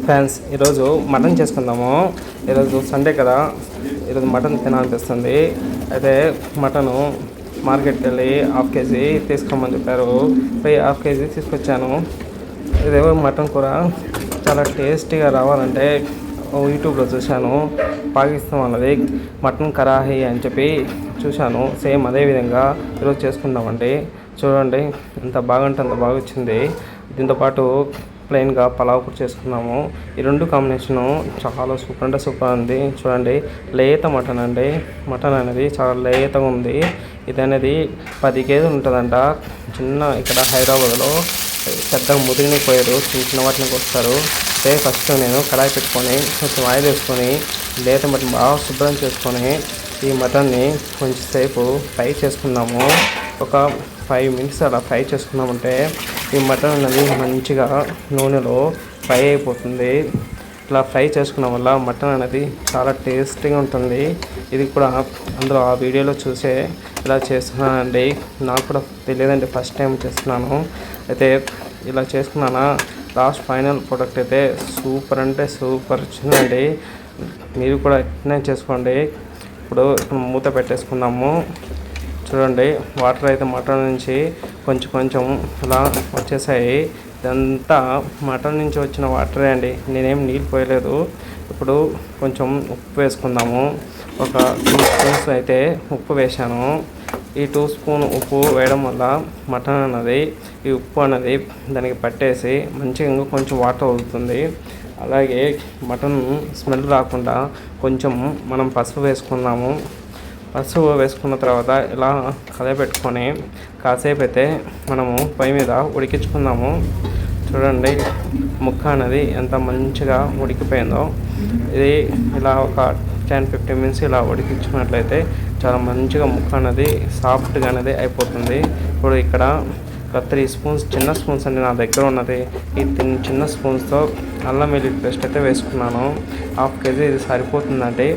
Friends, ఈరోజు mutton చేసుకుందాము. ఈరోజు సండే కదా, ఈరోజు మటన్ తినాలనిపిస్తుంది. అయితే మటను మార్కెట్కి వెళ్ళి హాఫ్ కేజీ తీసుకోమని చెప్పారు. పోయి హాఫ్ కేజీ తీసుకొచ్చాను. ఇదేమో మటన్ కూర చాలా టేస్టీగా రావాలంటే యూట్యూబ్లో చూశాను. పాకిస్తాన్ వాళ్ళది మటన్ కరాహీ అని చెప్పి చూశాను. సేమ్ అదేవిధంగా ఈరోజు చేసుకుందామండి. చూడండి ఎంత బాగుంటే అంత బాగా వచ్చింది. దీంతోపాటు ప్లెయిన్గా పలావ్ కూడా చేసుకున్నాము. ఈ రెండు కాంబినేషను చాలా సూపర్ అంటే సూపర్ ఉంది. చూడండి, లేత మటన్ అండి. మటన్ అనేది చాలా లేతగా ఉంది. ఇది అనేది 10 కేజీలు ఉంటుందంట. చిన్న ఇక్కడ హైదరాబాద్లో పెద్దగా ముదిరిని పోయారు, చిన్న చిన్న వాటిని వస్తారు. అయితే ఫస్ట్ నేను కడాయి పెట్టుకొని కొంచెం ఆయిల్ వేసుకొని లేత మటన్ బాగా శుభ్రం చేసుకొని ఈ మటన్ని కొంచెం సేపు ఫ్రై చేసుకున్నాము. ఒక 5 మినిట్స్ అలా ఫ్రై చేసుకున్నామంటే ఈ మటన్ అనేది మంచిగా నూనెలో ఫ్రై అయిపోతుంది. ఇట్లా ఫ్రై చేసుకున్న వల్ల మటన్ అనేది చాలా టేస్టీగా ఉంటుంది. ఇది కూడా అందులో ఆ వీడియోలో చూసే ఇలా చేస్తున్నానండి. నాకు కూడా తెలియదండి, ఫస్ట్ టైం చేస్తున్నాను. అయితే ఇలా చేసుకున్నానా, లాస్ట్ ఫైనల్ ప్రోడక్ట్ అయితే సూపర్ అంటే సూపర్ వచ్చిందండి. మీరు కూడా ఇట్లనే చేసుకోండి. ఇప్పుడు మూత పెట్టేసుకుందాము. చూడండి, వాటర్ అయితే మటన్ నుంచి కొంచెం కొంచెం ఇలా వచ్చేసాయి. ఇదంతా మటన్ నుంచి వచ్చిన వాటరే అండి, నేనేం నీళ్ళు పోయలేదు. ఇప్పుడు కొంచెం ఉప్పు వేసుకుందాము. ఒక 2 స్పూన్స్ అయితే ఉప్పు వేసాను. ఈ 2 స్పూన్ ఉప్పు వేయడం వల్ల మటన్ అన్నది ఈ ఉప్పు అనేది దానికి పట్టేసి మంచిగా కొంచెం వాటర్ అవుతుంది. అలాగే మటన్ స్మెల్ రాకుండా కొంచెం మనం పసుపు వేసుకున్నాము. పసుపు వేసుకున్న తర్వాత ఇలా కలపెట్టుకొని కాసేపు అయితే మనము పొయ్యి మీద ఉడికించుకుందాము. చూడండి, ముక్క అనేది ఎంత మంచిగా ఉడికిపోయిందో. ఇది ఇలా ఒక 10-15 మినిట్స్ ఇలా ఉడికించుకున్నట్లయితే చాలా మంచిగా ముక్క అనేది సాఫ్ట్గా అనేది అయిపోతుంది. ఇప్పుడు ఇక్కడ ఒక 3 స్పూన్స్, చిన్న స్పూన్స్ అండి నా దగ్గర ఉన్నది. ఈ చిన్న స్పూన్స్తో అల్లం వెల్లుల్లి పేస్ట్ అయితే వేసుకున్నాను. హాఫ్ కేజీ ఇది సరిపోతుందండి,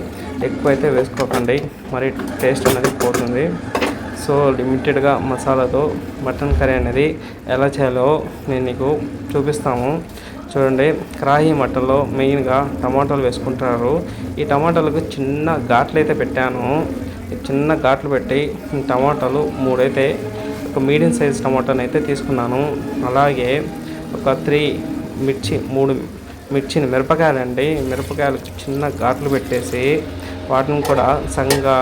ఎక్కువ అయితే వేసుకోకండి, మరి టేస్ట్ అనేది పోతుంది. సో లిమిటెడ్గా మసాలాతో మటన్ కర్రీ అనేది ఎలా చేయాలో నేను నీకు చూపిస్తాము. చూడండి, కరాహీ మటన్లో మెయిన్గా టమాటాలు వేసుకుంటారు. ఈ టమాటాలకు చిన్న ఘాట్లు అయితే పెట్టాను. చిన్న ఘాట్లు పెట్టి టమాటాలు 3 అయితే, ఒక మీడియం సైజ్ టమాటాని అయితే తీసుకున్నాను. అలాగే ఒక 3 మిర్చిని మిరపకాయలండి, మిరపకాయలకు చిన్న ఘాట్లు పెట్టేసి వాటిని కూడా సన్నగా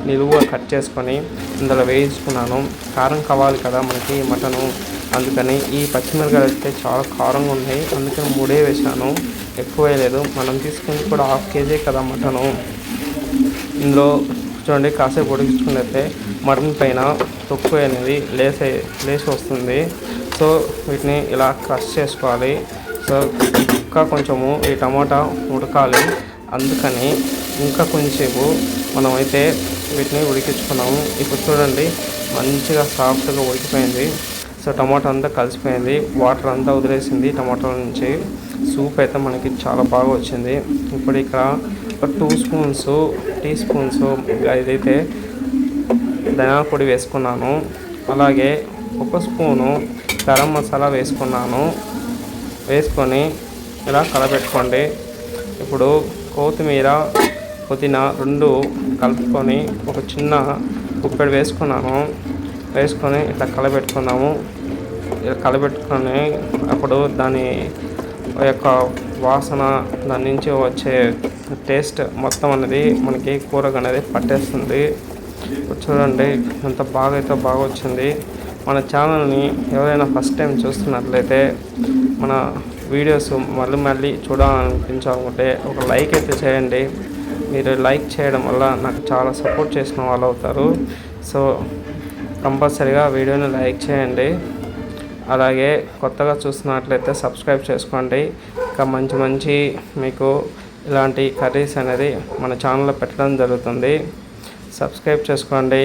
నిలువుగా కట్ చేసుకొని ఇందులో వేయించుకున్నాను. కారం కావాలి కదా మనకి మటను, అందుకని ఈ పచ్చిమిరపకాయలు అయితే చాలా కారంగా ఉన్నాయి, అందుకని 3 వేసాను, ఎక్కువ వేయలేదు. మనం తీసుకుని కూడా హాఫ్ కేజీ కదా మటను. ఇందులో చూడండి, కాసేపు ఉడికించుకున్నట్లయితే మటన్ పైన తొక్కు అనేది లేసి వస్తుంది. సో వీటిని ఇలా క్రష్ చేసుకోవాలి. సో ఇంకా కొంచెము ఈ టమాటా ఉడకాలి, అందుకని ఇంకా కొంచెంసేపు మనమైతే వీటిని ఉడికించుకున్నాము. ఇప్పుడు చూడండి, మంచిగా సాఫ్ట్గా ఉడికిపోయింది. సో టమాటా అంతా కలిసిపోయింది, వాటర్ అంతా వదిలేసింది టమాటాల నుంచి. సూప్ అయితే మనకి చాలా బాగా వచ్చింది. ఇప్పుడు ఇక్కడ ఒక 2 టీ స్పూన్స్ ఇదైతే ధనియాల పొడి వేసుకున్నాను. అలాగే 1 స్పూను గరం మసాలా వేసుకున్నాను. వేసుకొని ఇలా కలపెట్టుకోండి. ఇప్పుడు కొత్తిమీర, పుదీనా 2 కలుపుకొని ఒక చిన్న గుప్పెడు వేసుకున్నాను. వేసుకొని ఇట్లా కలపెట్టుకున్నాము. ఇలా కలపెట్టుకొని అప్పుడు దాని యొక్క వాసన, దాని నుంచి వచ్చే టేస్ట్ మొత్తం అనేది మనకి కూరకు అనేది పట్టేస్తుంది. చూడండి ఎంత బాగా అయితే బాగా వచ్చింది. మన ఛానల్ని ఎవరైనా ఫస్ట్ టైం చూస్తున్నట్లయితే మన వీడియోస్ మళ్ళీ చూడాలనిపించాలంటే ఒక లైక్ అయితే చేయండి. మీరు లైక్ చేయడం వల్ల నాకు చాలా సపోర్ట్ చేసిన వాళ్ళు అవుతారు. సో కంపల్సరీగా వీడియోని లైక్ చేయండి. అలాగే కొత్తగా చూస్తున్నట్లయితే సబ్స్క్రైబ్ చేసుకోండి. ఇంకా మంచి మీకు ఇలాంటి కర్రీస్ అనేది మన ఛానల్లో పెట్టడం జరుగుతుంది. సబ్స్క్రైబ్ చేసుకోండి.